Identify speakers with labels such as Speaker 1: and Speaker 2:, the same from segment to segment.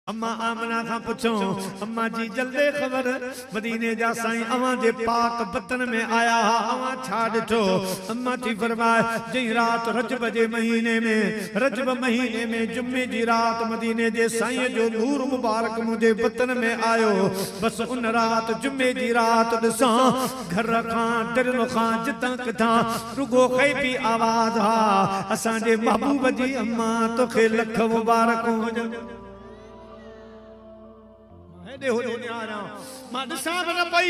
Speaker 1: अम्मा आमना खां पुछो अम्मा जी जल्दे खबर मदीने जा साईं अवां जे पाक वतन में आया हा अवां छा ॾिठो अम्मा थी फरमाए जई रात रजब जे महीने में जुम्मे जी रात मदीने जे साईं जो नूर मुबारक मुझे वतन में आयो बस उन रात जुम्मे जी रात ॾिसां घर खां दिल खां जितां किथां रुगो खैबी आवाज हा असां जे महबूब जी अम्मा तोखे लख मुबारक हुजनि मां ॾिसां बि न पई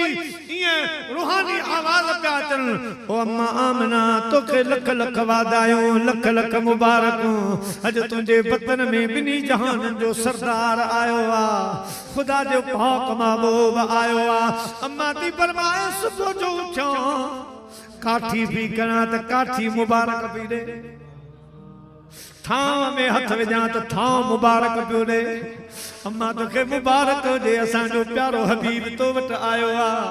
Speaker 1: ईअं रूहानी आवाज़ पिया अचनि ओ अम्मा आमना तोखे लख लख वाधायूं लख लख मुबारकूं अॼु तुंहिंजे वतन में ॿिन्ही जहाननि जो सरदार आयो आहे ख़ुदा जो पाक महबूब आयो आहे अम्मा थी फरमाए सुबुह जो उथियो काठी पई कयां त काठी मुबारक पई ॾे थांव में हथ विझां त थांव मुबारक पियो ॾे अम्मा तोखे मुबारक हुजे असांजो प्यारो हबीब तो वटि आयो आहे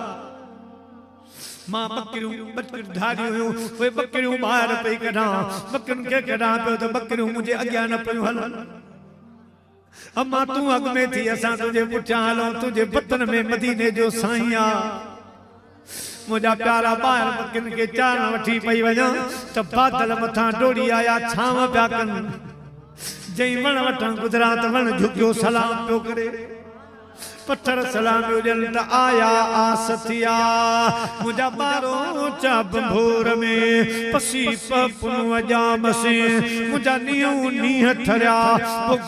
Speaker 1: मां बकरियूं धारियूं हुयूं उहे बकरियूं ॿाहिरि पई कढां बकरियुनि खे कढां पियो त बकरियूं मुंहिंजे अॻियां न पियूं हलनि अम्मा तूं अॻ में थी असां तुंहिंजे पुठियां हलूं तुंहिंजे वतन में मदीने जो साईं आहे मुझा प्यारा ॿाहिरि बकरियुनि खे चारण वठी पई वञा त बादल मथां डोड़ी आया छांव पिया कनि जई वण वटां गुजरा त वण झुकियो सलाम पियो करे पत्थर सलाम पियो ॾियनि त आया आसथिया मुंहिंजा ॿारो चा बंभोर में पसी पपुन वजामसे मुंहिंजा नीहूं नीह थरिया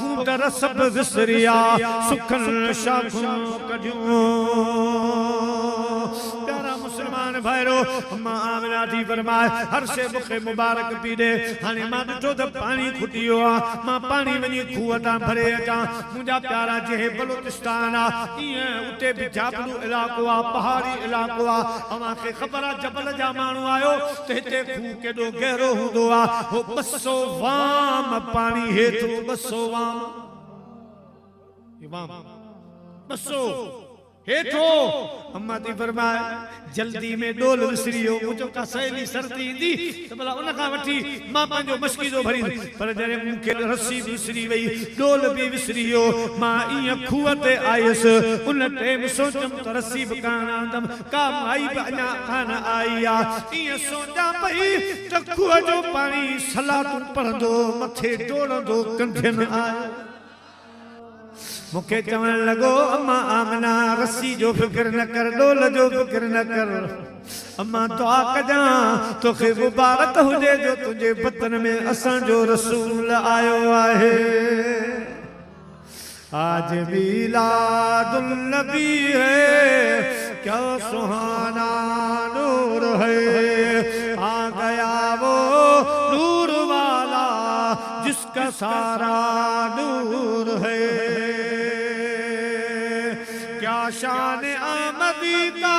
Speaker 1: गूंदर सभु विसरिया सुखनि शाखूं कढियूं मुसलमान भाइरो अम्मा आमना थी फरमाए हर शे मूंखे मुबारक पी ॾे हाणे मां ॾिठो त पाणी खुटी वियो आहे मां पाणी वञी खूह तां भरे अचां मुंहिंजा प्यारा जे बलूचिस्तान आहे ईअं उते बि जाबलू इलाइक़ो आहे पहाड़ी इलाइक़ो आहे अव्हांखे ख़बर आहे जबल जा माण्हू आयो त हिते खूह केॾो गहरो हूंदो आहे हो 200 वाम पाणी हेठि 200 वाम 200 हेठो अम्मा थी फरमाए जल्दी में डोल विसरियो मुझो का सहेली सर्दी ईंदी त भला उन खां वठी मां पंहिंजो मस्कीज़ो भरी पर जॾहिं मूंखे रस्सी बि विसरी वई डोल बि विसरी वियो मां ईअं खूह ते आयुसि उन टाइम सोचमि त रस्सी बि कान आंदमि का माई बि अञा कान आई आहे ईअं सोचां पई त खूह जो पाणी सलातूं पढ़ंदो मथे डोड़ंदो कंठियुनि आहे मुखे चवण लगो अम्मा आमना रस्सी जो फिक्र न कर डोल जो फिक्र न कर अम्मा दुआ कजा तोखे मुबारक हुजे जो तुझे वतन में असां जो रसूल आयो आहे आज मिलादुन नबी है क्या सुहाना नूर है आ गया वो नूर वाला जिसका सारा नूर है शान आमदी का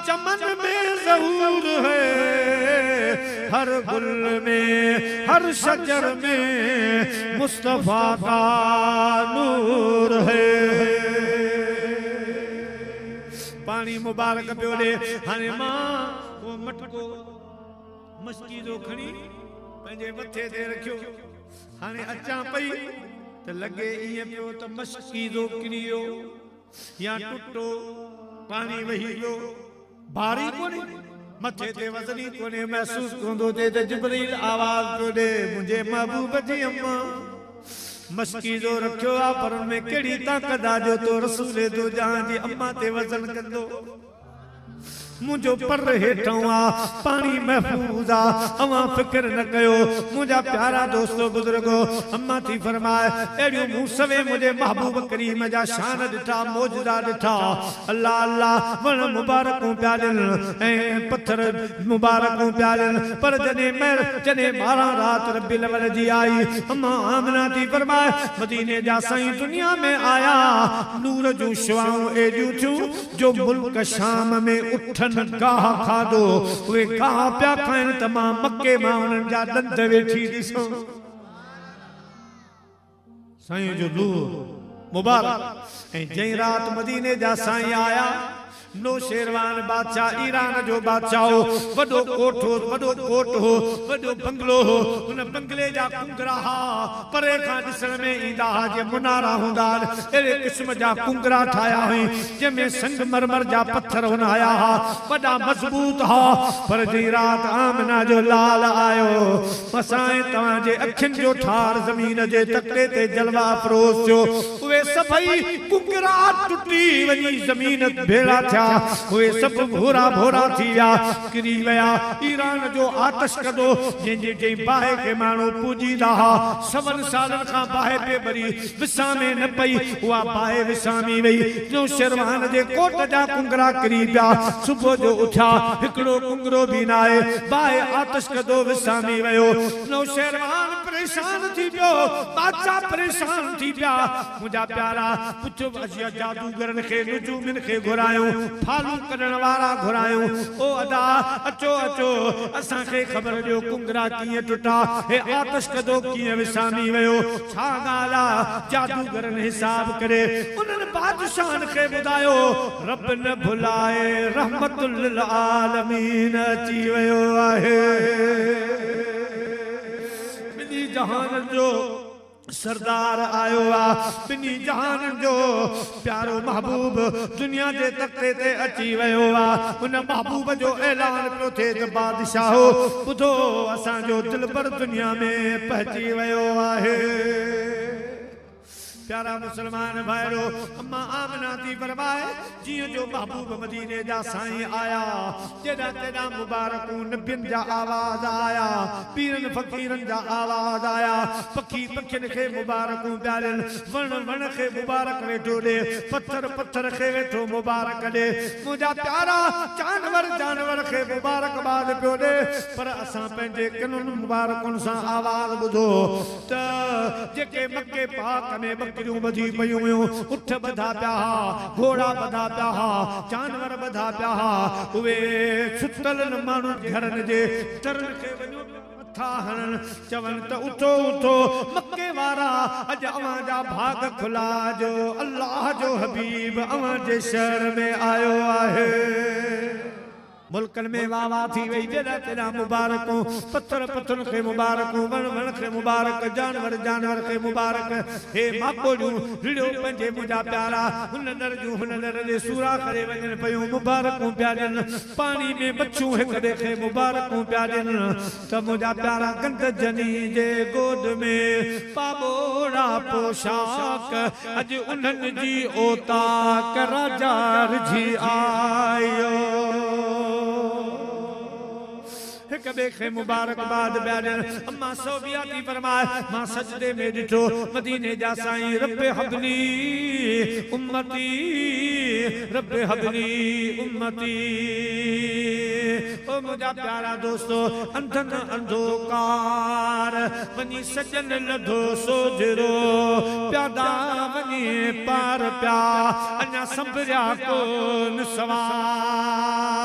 Speaker 1: चमन में ज़हूर है हर गुल में हर शजर में मुस्तफा का नूर है पानी मुबारक पियो ॾे हाणे मां वो मटको मस्कीज़ो खणी पंहिंजे मथे ते रखियो हाणे अचां पई त लॻे ईअं पियो त मस्कीज़ो किरी वियो या टुटो पानी वही वियो भारी कोन्हे मथे ते वज़नी कोन्हे महसूस कंदो थे त जिब्रील आवाज़ पियो ॾे मुंहिंजे महबूब जी अम्मा मस्कीज़ो रखियो आहे पर उनमें कहिड़ी ताक़त आहे जो तो रसूल दो जहां जी अम्मा ते वज़न कंदो मुझो पर हेठों आ पानी महफूज आ अवां फिक्र न कयो मुझा प्यारा दोस्तों बुजुर्गो अम्मा थी फरमाए एड़ियो मूसवे मुझे महबूब करीम जा शान दिठा मौजूदा दिठा अल्लाह अल्लाह वण मुबारकों प्यालन ए पत्थर मुबारकों प्यालन पर जने 12 रात रब्बिल अव्वल जी आई अम्मा आमना थी फरमाए मदीने जा साईं दुनिया में आया नूर जो शुआऊं एडियूं थियूं जो मुल्क शाम में उठ गाह खादो वे गाह प्या खाइन तमाम मक्के मां उन्हनि जा दंद वेठी ॾिसो साईं जो नूर मुबारक ऐं जई रात मदीने जा साईं आया नौशेरवान बादशाह ईरान जो बादशाह हो वडो कोठ हो वडो बंगलो हो उन बंगले जा कुंगरा हा परे खां ॾिसण में ईंदा हा जे मुनारा हूंदा अहिड़े क़िस्म जा कुंगरा ठाहिया हुई जंहिंमें संगमरमर जा पत्थर हुनाया हा वॾा मज़बूत हा पर जी रात आमना जो लाल आयो मसाए तव्हांजे अखियुनि जो ठार ज़मीन जे तकड़े ते जलवा अफरोज़ थियो उहे सभई कुंगरा टुटी वञी ज़मीन भेड़ा थिया उहे सभु भोरा भोरा थी विया किरी विया ईरान जो आतश कदो जंहिंजे जंहिं बाहि खे माण्हू पूजींदा हा 7 सालनि खां बाहि पे भरी विसामे न पई उहा बाहि विसामी वई नौशेरवान जे कोट जा कुंगरा किरी पिया सुबुह जो उथिया हिकिड़ो कुंगरो बि न आहे बाहि आतश कदो विसामी वियो नौशेरवान परेशान थी पियो बादशाह परेशान थी पिया मुंहिंजा प्यारा पुछो जादूगरनि खे नुजूमिन खे घुरायूं फालू करण वारा घुरायूं ओ अदा अचो अचो असांखे ख़बर ॾियो कुंगरा कीअं टुटा हे आतश कदो कीअं विसामी वियो छा ॻाल्हि आहे जादूगरनि हिसाब करे उन्हनि बादशाहनि खे ॿुधायो रब न भुलाए रहमतुल लिल आलमीन अची वियो आहे ॿिन्ही जहान जो सरदार आयो आ बिनी जहान जो प्यारो महबूब दुनिया जे तख्ते ते अची वियो आ उन महबूब जो ऐलान पियो थिए त बादशाहो ॿुधो असांजो दिलबर दुनिया में पहुची वियो आहे प्यारा मुसलमान भाइरो अम्मा आमना थी फरमाए जियो जो महबूब मदीने जा साईं आया जेड़ा तेरा मुबारकूं नबियन जा आवाज आया पीरन फकीरन जा आवाज आया पखी पखिन के मुबारकूं प्यारन वण वण के मुबारक वेठो दे पत्थर पत्थर के वेठो मुबारक दे मुजा प्यारा जानवर जानवर के मुबारकबाद पियो दे पर असां पंहिंजे कनुन मुबारकुन सां आवाज ॿुधो त जेके मक्के पाक में बधी पयूं हुयूं उठ बधा पिया घोड़ा बधा पिया जानवर बधा पिया उहे सुतल माण्हू घरनि जे तरन खे वञो मथा हणन चवन त उथो उथो मक्के वारा अॼु अवां जा भाग खुला जो अल्लाह जो हबीब अवां जे शहर में आयो आहे मुल्कन में वाह वाह थी वही जेड़ा तेरा मुबारकों पत्थर पत्थर के मुबारकों वण वण के मुबारक जानवर जानवर के मुबारक हे मापोड़ू भिड़ो पंजे मुजा प्यारा हुन नर दे सूरा करे वजन पयो मुबारकों प्यारन पानी में बच्चों एक देखे मुबारकों प्यारन त मुजा प्यारा गंद जनी जे गोद में पाबोड़ा पोशाक अज उन्हन जी ओता कराजार जी आयो के मुबारकबाद ब्याजन अम्मा सोबिया थी फरमाए मां सजदे में ॾिठो मदीने जा साईं रब हबली उम्मती रब हबली उम्मती ओ मुझा प्यारा दोस्तों अंधन अंधोकार वनी सजन लधो सोजरो प्यादा वनी पार प्या अन्या संभरिया कोन सवार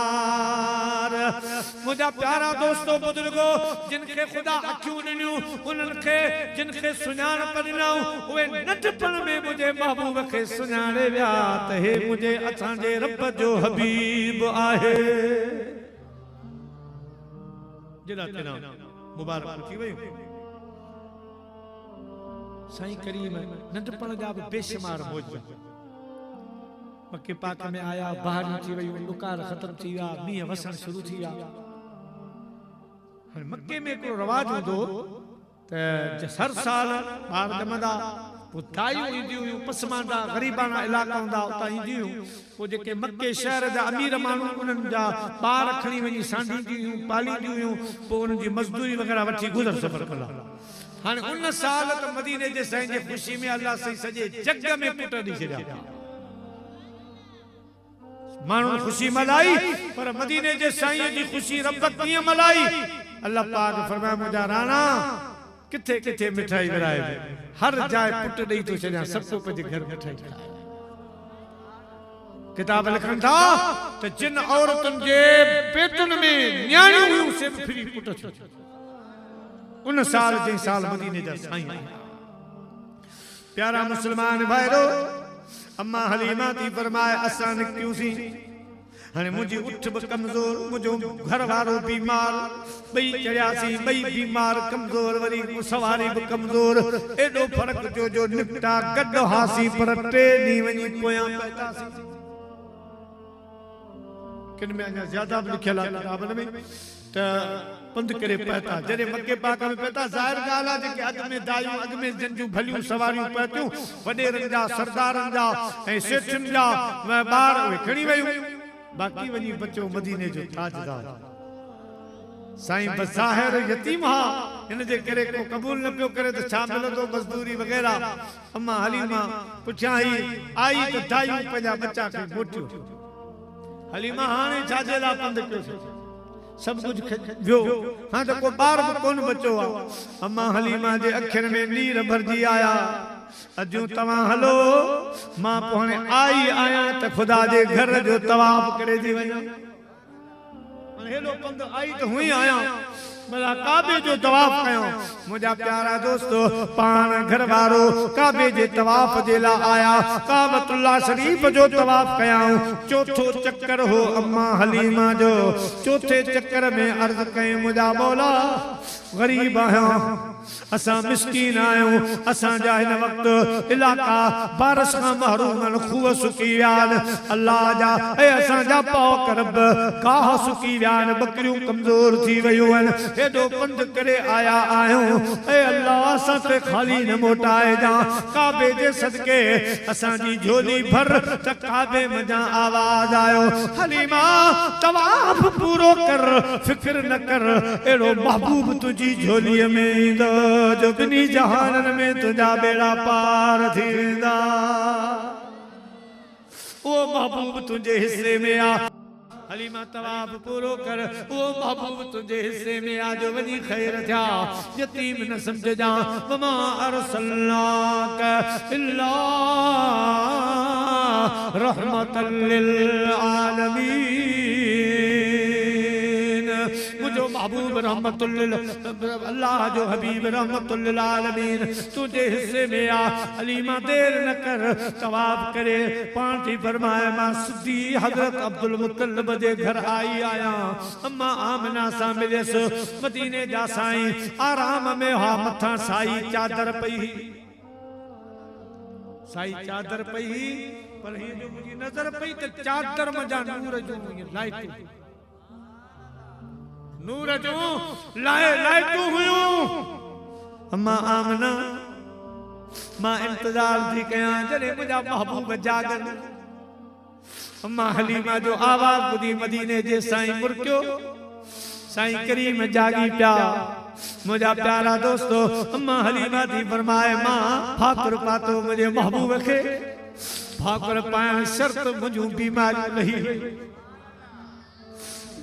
Speaker 1: मुझा प्यारा दोस्तों बुजुर्गो जिनके खुदा अखियूं ॾिनियूं उन्हनि खे जिनके सुञाणप ॾिनऊं उहे नंढपण में मुंहिंजे महबूब खे सुञाणे विया त हे मुंहिंजे असांजे रब जो हबीब आहे जेड़ा तेरा मुबारक थी वयूं साईं करीम नंढपण जा बि बेशुमार मौज मक्के पाक में आया बाहर थी वयूं दुकान खत्म थी विया मींहं वसण शुरू थी विया मक्के में को रवाज हो त हर साल बार जमदा पुतायूं ईंदियूं हुयूं पसमांदा गरीबाना इलाका हूंदा उतां ईंदियूं पोइ जेके मक्के शहर जा अमीर माण्हू उन्हनि जा ॿार खणी वञी सांडींदियूं हुयूं पालींदियूं हुयूं पोइ उन्हनि जी मज़दूरी वग़ैरह वठी गुज़र सफ़र कंदा हाणे उन साल त मदीने जे साईं जे ख़ुशी में अल्लाह साईं सॼे जग में पुट ॾेई छॾिया माण्हू ख़ुशी मल्हाई पर मदीने जे साईं जी ख़ुशी रब कीअं मल्हाई अल्लाह पाक फरमाया मुंहिंजा राणा किथे किथे मिठाई विराए हर जाइ पुट ॾेई थो छॾियां सभु पंहिंजे घर मिठाई खाए किताब लिखनि था त जिन औरतुनि जे पेटुनि में न्याणियूं हुयूं से बि फ्री पुट थियो उन साल जे साल मदीने जा साईं प्यारा मुसलमान भाइरो अम्मा हलीमा थी फरमाए असां निकितियूंसीं हाणे मुझी उठ ब कमजोर मुझो घर वारो बीमार बई चढ़ियासी बई बीमार कमजोर वरी सवारी ब कमजोर एडो फर्क जो निपटा गड हासी पर टे नी वनी पोया पैतासी किन में अञा ज्यादा लिखियल आहे किताबन में त पंध करे पैता जॾहिं मके पाक में पैता ज़ाहिर ॻाल्हि आहे जेके अॻ में दायूं अॻ में जंहिंजूं भलियूं सवारियूं पहुतियूं वॾेरनि जा सरदारनि जा ऐं सेठनि जा ॿार उहे खणी वयूं बाक़ी वञी बचो मदीने जो ताजदार साईं बज़ाहिर यतीम हा हिन जे करे को क़बूल न पियो करे त छा मिलंदो मज़दूरी वग़ैरह अम्मा हलीमा पुछियां ही आई त दायूं पंहिंजा बच्चा खे मोटियो हलीमा हाणे छाजे लाइ पंध कयो सब कुछ वियो हाँ तो को बार कोन बचो अम्मा हलीमा जे अखियुनि में नीर भरजी आया अजू तव्हां हलो मां पोइ आई आया त खुदा जे घर जो तवाफ करे थी वञा हेलो पंध आई तो हुई आया भला काबे जो तवाफ कयो मुझा प्यारा दोस्तो पान घर वारो काबे जे तवाफ जे ला आया काबतुल्लाह शरीफ जो तवाफ कयाऊं चौथो चक्कर हो अम्मा हलीमा जो चौथे चक्कर में अर्ज कई मुझा मौला गरीब आया असा मिस्कीन आयो असा जा हिन वक्त इलाका बारिश का महरूम खूह सुकी व्यान अल्लाह जा ए असा जा पाओ करब गाह सुकी व्यान बकरियों कमजोर थी वयूं हेडो पंध करे आया आयो ए अल्लाह असा ते खाली न मोटाए जा काबे जे सदके असा जी झोली भर त काबे मजा आवाज आयो हलीमा तवाफ पूरो कर फिक्र न कर एड़ो महबूब तुझी झोली में इंदो जो बिनी जहानन में तुझा बेड़ा पार थींदा वो महबूब तुझे हिस्से में आ हलीमा तवाफ पूरो कर वो महबूब तुझे हिस्से में आ जो वनी खैर था यतीम न समझ जा वमा अरसलनाक इल्ला रहमतल लिल आलमीन मुझो महबूब रहमतुल लिल अल्लाह जो हबीब रहमतुल लिल आलमीन तुझे हिस्से में आ हलीमा देर न कर तवाफ करे पान थी फरमाए मां सिद्धी हजरत अब्दुल मुत्तलिब जे घर आई आया अम्मा आमना सा मिलियस मदीने जा साईं आराम में हा मथा साई चादर पई चादर पई पर ही जो मुझी नजर पई त चादर मजा नूर जो लाइट नूर जो लाइटू हुयूं अम्मा आमना मां इंतजार थी कयां जॾहिं मुंहिंजा महबूब जागन अम्मा हलीमा जो आवाज ॿुधी मदीने जे साईं मुरकियो साईं करीम जागी पिया मुझा प्यारा दोस्तो अम्मा हलीमा थी फरमाए मां फाकुर पातो मुझे महबूब खे फाकुर पाइण शर्त मुझूं बीमारी लही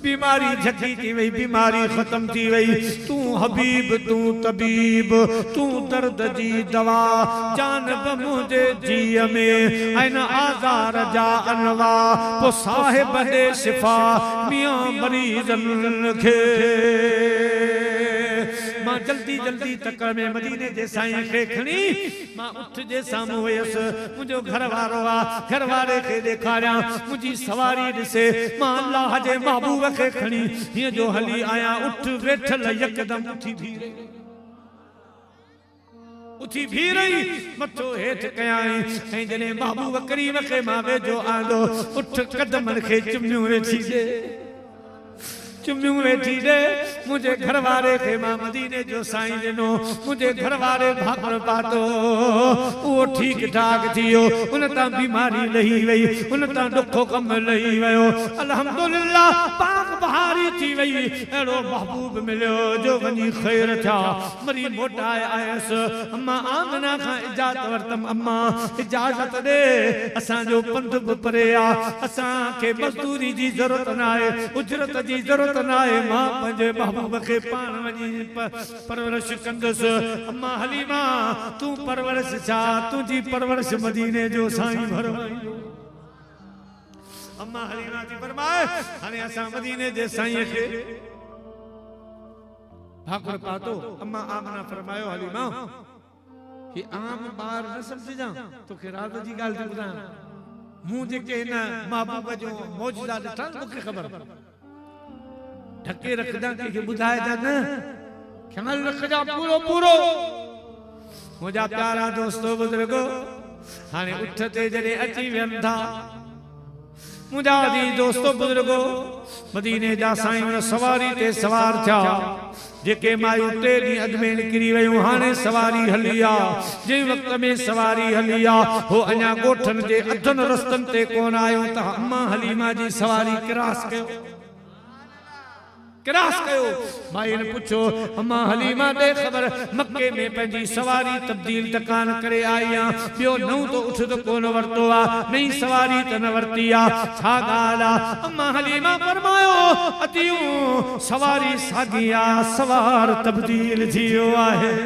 Speaker 1: बीमारी झकी थी वही बीमारी खत्म थी वही तू हबीब तू तबीब तू दर्द जी दवा जान मुझे जी में ऐन आजार जा अनवा पो साहिब दे शिफा मियां मरीजन खे मां जल्दी जल्दी तकर में मदीने जे साईं खे खणी मां उठ जे सामू हुयस मुझो घर वारो आ घर वारे खे देखारिया मुझी सवारी दिसे मां अल्लाह जे महबूब खे खणी ये जो हली आया उठ वेठल यकदम उठी भी रही मथो हेठ कयाई ऐं जने महबूब करीम खे मां वेझो आंदो उठ कदमन खे चुमियूं वेठी दे चुमियूं वेठी दे मुझे घर वारे खे मां मदीने जो साईं दिनो मुझे घर वारे भाकर पातो वो ठीक ठाक थियो उन ता बीमारी लही वई उन ता दुखो कम लही वयो अल्हम्दुलिल्लाह पाक बहारी थी वई एड़ो महबूब मिलियो जो वनी खैर था मरी मोटाए आयस अम्मा आमना खां इजाजत वरतम अम्मा इजाजत दे असा जो पंध परे आ असा के मजदूरी जी जरूरत ना है उजरत जी जरूरत नाए मां पंजे महबूब के पान वनी परवरिश कंदस अम्मा हलीमा तू परवरिश छा तुझी परवरिश मदीने जो साईं भरवाई अम्मा हलीमा जी फरमाए हाने असा मदीने जे साईं के भाकुर पातो अम्मा आमना फरमायो हलीमा कि आम बार न समझ जा तो के रात जी गाल ते बुधां मूं जेके हिन महबूब जो मौजूदा ॾिठा मूंखे ख़बर ढके रखदा कंहिंखे ॿुधाइजा न ख्याल रखजा पूरो पूरो मुंहिंजा प्यारा दोस्तो बुज़ुर्गो हाणे उठ ते जॾहिं अची वियनि था मुंहिंजा अज़ीज़ दोस्तो बुज़ुर्गो मदीने जा साईं सवारी ते सवार थिया जेके मायूं 3 ॾींहं अॻु में निकिरी वयूं हाणे सवारी हली आहे जंहिं वक़्त में सवारी हली आहे हो अञा ॻोठनि जे अधनि रस्तनि ते कोन आयो त अम्मा हलीमा जी सवारी क्रॉस कयो माई ने पुछो अम्मा हलीमा दे खबर मक्के में पंहिंजी सवारी तब्दील तकान करे आई आ बियो नौ तो उठ तो कोन वरतो आ नई सवारी त न वरती आ छा ॻाल्हि आ अम्मा हलीमा फरमायो अतियूं सवारी साॻी आ सवार तब्दील थी वियो आहे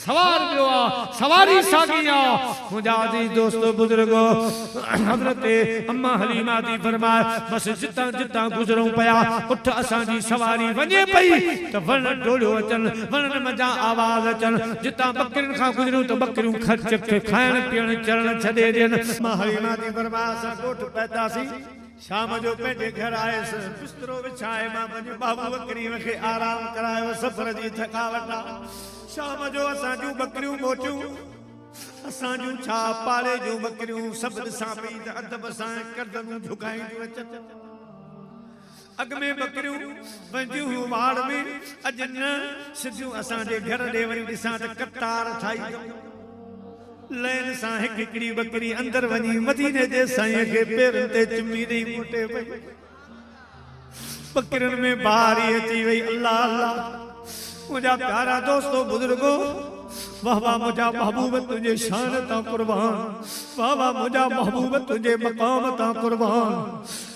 Speaker 1: सवार बियो आ सवारी साॻी आ मुंहिंजा अज़ीज़ दोस्तो बुज़ुर्गो हज़रत अम्मा हलीमा दी फरमाए बस जितां जितां गुज़रूं पिया उठ असांजी सवारी वञे पई त वण डोलियो अचनि वणनि मज़ा आवाज़ अचनि जितां बकरियुनि खां गुज़रूं त बकरियूं खर्च खे खाइण पीअण चरण छॾे ॾियनि अम्मा हलीमा दी फरमाए असां ॻोठ पहुतासीं शाम जो पंहिंजे घर आयुसि बिस्तरो विछाए मां पंहिंजे बाबू बकरीअ खे आराम करायो सफ़र जी थकावट शाम जो असां जूं बकरियूं मोटियूं असां जूं छा पाले जूं बकरियूं सभु ॾिसां पई त अदब सां गर्दनूं झुकाईंदियूं अचनि अॻ में बकरियूं वेंदियूं हुयूं वाड़ में अॼु न सिधियूं असांजे घर ॾे वरी ॾिसां त कतार ठाही लैन सां हिकिड़ी बकरी अंदर वञी मदीने जे साईं खे पेरनि ते चुमी ॾेई मोटे पई बकरियुनि में बारी अची वई अल्लाह अल्लाह मुझा प्यारा दोस्तों बुजुर्गो वाह वाह मुझा महबूब तुझे शान ता कुर्बान वाह वाह मुझा महबूब तुझे मकाम ता कुर्बान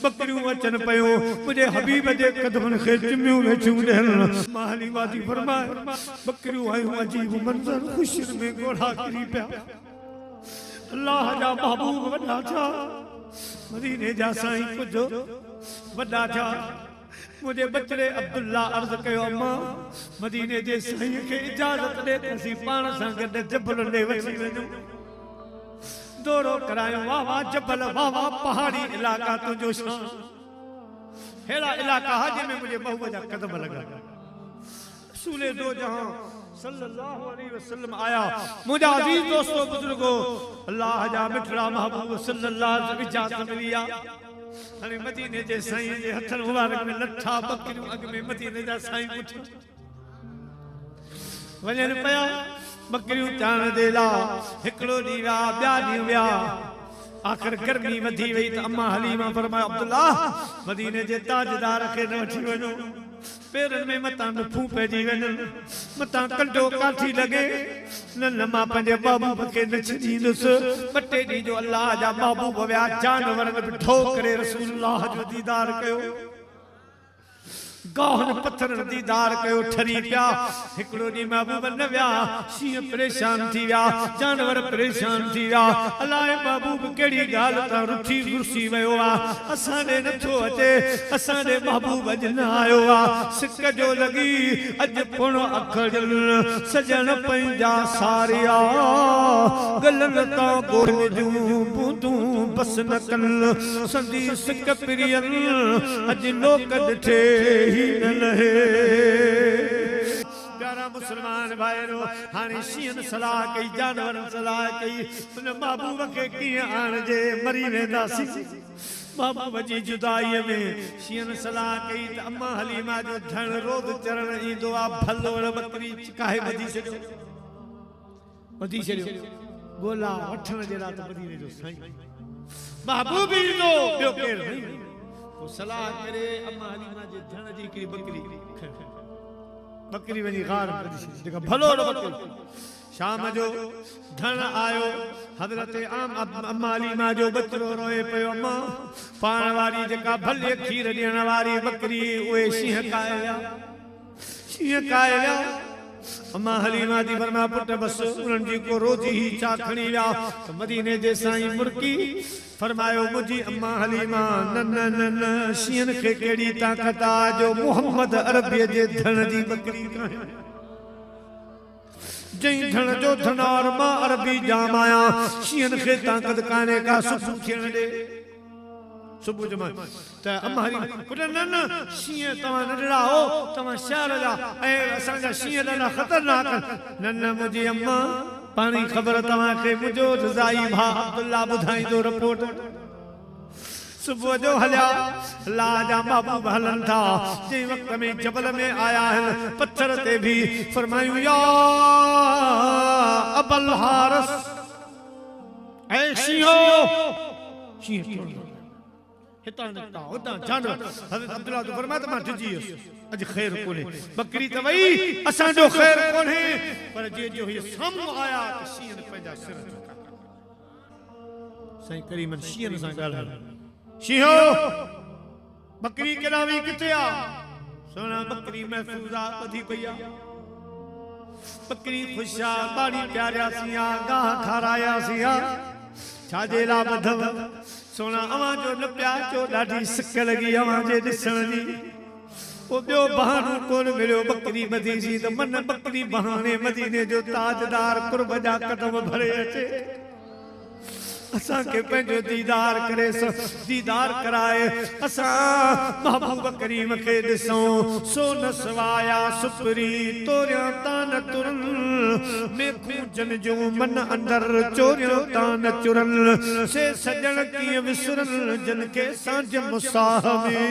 Speaker 1: बकरियूं अचन पयो मुझे हबीब जे कदमनि खे चुमियूं वेठियूं ॾियनि माली वादी फरमाए बकरियूं आयूं अजीब मंज़र ख़ुशियुनि में घोड़ा किरी पिया अल्लाह जा महबूब वॾा छा मदीने जा साईं कुझ वॾा छा मुझे बचड़े अब्दुल्ला अर्ज़ कयो अम्मा मदीने जे साईं खे इजाज़त ॾे त असीं पाण सां गॾु जबल ॾे वठी वञूं दौरो करायूं वाह वाह जबल वाह वाह पहाड़ी इलाका तुंहिंजो शान अहिड़ा इलाका जंहिंमें मुंहिंजे महबूब जा कदम लॻा रसूल दो जहां सल्लल्लाहु अलैहि वसल्लम आया मुंहिंजा अज़ीज़ दोस्तो बुजुर्गो अल्लाह जा मिठड़ा महबूब सल्लल्लाहु अलैहि वसल्लम इजाज़त मिली आहे हाणे मदीने जे साईं जे हथनि मुबारक में लठा बकरियूं अॻ में मदीने जा साईं पुठियां वञनि पिया बकरियूं चाण जे लाइ हिकिड़ो ॾींहुं विया ॿिया ॾींहं विया आख़िर गर्मी वधी वई त अम्मा हलीमा फरमायो अब्दुल्ला मदीने जे ताजदार खे न वठी वञो पेरनि में मतां नुफूं पइजी वञनि मतां कंडो काठी लॻे न मां पंहिंजे महबूब खे न छॾींदुसि ॿ टे ॾींहं जो अल्लाह जा महबूब विया जानवरनि बिठो करे रसूलुल्लाह जो दीदार कयो गाहन पत्थरनि दीदार कयो ठरी पिया हिकिड़ो ॾींहुं महबूब न विया शींहं परेशान थी विया जानवर परेशान थी विया अलाए महबूब कहिड़ी ॻाल्हि तां रुठी घुसी वियो आहे असां ॾे नथो अचे असां ॾे महबूब अॼु न आयो आहे सिक जो लॻी अॼु पुण अखड़ियल सजण पंहिंजा सारिया गलनि तां गोड़ जूं बूंदूं बस न कनि संदी सिक पिरियल अॼु लोक ॾिठे प्यारा मुसलमान भाइरो हाणे शींहनि सलाह कई जानवरनि सलाह कई उन महबूब खे कीअं आणिजे मरी वेंदासीं महबूब जी जुदाईअ में शींहनि सलाह कई त अम्मा हलीमा जो धण रोज़ चरण ईंदो आहे भलोड़ बकरी चिकाए ॿधी छॾियो ॻोल्हा वठण जे लाइ त मदीने जो साईं महबूब ईंदो ॿियो केरु नहीं सलाह करे अम्मा हलीमा जे धण जी हिकिड़ी बकरी वञी गार जेका भलो बकरी शाम जो धण आयो हज़रत अम्मा हलीमा जो बचड़ो रोए पियो अम्मा पाण वारी जेका भले खीर ॾियण वारी बकरी उहे शींहं खाए विया अम्मा हलीमा जी फरमाया पुट बस उन्हनि जी को रोज़ी ही चा खणी विया त मदीने जे साईं मुर्की फरमायो मुंहिंजी अम्मा हलीमा न न न न शींहनि खे कहिड़ी ताक़त आहे जो मुहम्मद अरबीअ जे धण जी बकरी जई धन जो धनार मां अरबी जाम आया शीन खे ताकत काने का सुबह थियण दे सुबह जमा त अम्मा हरी पुट न न शीं तवा नडड़ा हो तवा शहर जा ए असा जा शीं ॾाढा खतरनाक न न मुंहिंजी अम्मा पाणी ख़बर तवा के मुंहिंजो रज़ाई भा अब्दुल्ला ॿुधाईंदो रिपोर्ट सुबह जो हलिया ला जा महबूब हलन था जे वक्त में जबल में आया है पत्थर ते भी फरमायूं या अबल हारस ऐ शीहो शीह हितां निकता उतां जानवर हज़रत अब्दुल्ला तो फरमाया त मां डिजी अज खैर कोने बकरी त वई असां जो खैर कोने पर जे जो ये साम्हूं आया त शीह ने पंहिंजा सिर झुका साईं करीमन शीह सां ॻाल्हायो शीहो बकरी केॾां किथे आ सोना बकरी महफूज़ आ ॿधी पई आ बकरी ख़ुशि आ बाड़ी प्यारियासीं आ गाह खारायासीं आ छाजे ला ॿधव सोना अवां जो न प्या चो ॾाढी सिक लॻी अवां जे ॾिसण जी ओ ॿियो बहानो कोन मिलियो बकरी ॿधी सी त मन बकरी बहाने मदीने जो ताजदार कुर्ब जा कदम भरे अचे असां के पंहिंजो दीदार करे दीदार कराए असां महबूब करीम खे ॾिसूं सो न सवाया सुपरी तोरियां तान तुरन मेखूं जन जो मन अंदर चोरियां तान चुरन से सजण कीअं विसरन जन के सांझ मुसाह में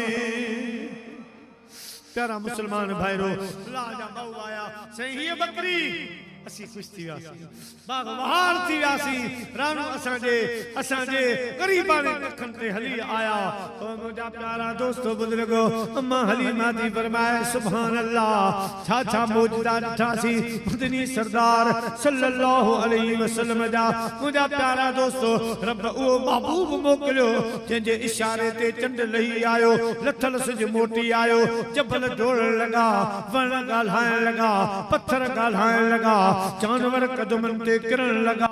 Speaker 1: प्यारा मुसलमान भाईरो लाजा बहु आया सही हीअ बकरी असी खुश थी वियासीं बाग बहार थी वियासीं राणो असांजे ग़रीबाने अखनि ते हली आया ओ मुंहिंजा प्यारा दोस्तो बुज़ुर्गो अम्मा हलीमा थी फरमाए सुभान अल्लाह छा छा मौजूदा ॾिठासीं मदनी सरदार सल्लल्लाहु अलैहि वसल्लम जा मुंहिंजा प्यारा दोस्तो रब उहो महबूब मोकिलियो जंहिंजे इशारे ते चंड लही आयो लथल सिज मोटी आयो जबल डोड़ण लॻा वण ॻाल्हाइण लॻा पत्थर ॻाल्हाइण लॻा जानवर कदमन ते किरण लगा